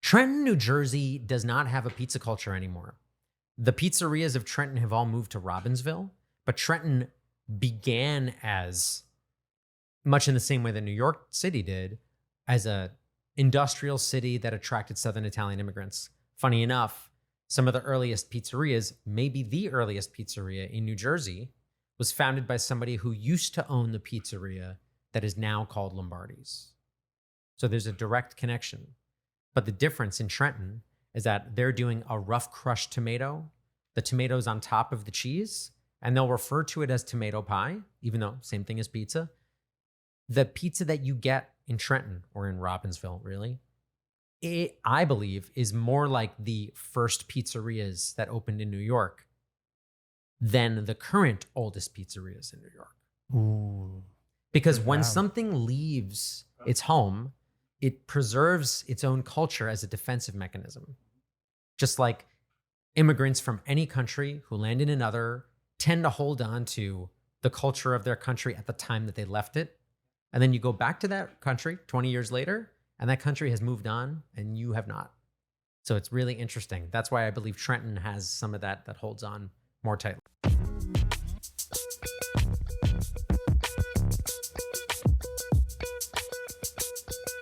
Trenton, New Jersey does not have a pizza culture anymore. The pizzerias of Trenton have all moved to Robbinsville, but Trenton began as much in the same way that New York City did, as a industrial city that attracted Southern Italian immigrants. Funny enough, some of the earliest pizzerias, maybe the earliest pizzeria in New Jersey, was founded by somebody who used to own the pizzeria that is now called Lombardi's. So there's a direct connection. But the difference in Trenton is that they're doing a rough crushed tomato. The tomato's on top of the cheese, and they'll refer to it as tomato pie, even though same thing as pizza. The pizza that you get in Trenton or in Robbinsville, really, it, I believe, is more like the first pizzerias that opened in New York than the current oldest pizzerias in New York. Ooh. Because when Wow. something leaves its home, it preserves its own culture as a defensive mechanism. Just like immigrants from any country who land in another tend to hold on to the culture of their country at the time that they left it. And then you go back to that country 20 years later, and that country has moved on and you have not. So it's really interesting. That's why I believe Trenton has some of that holds on more tightly.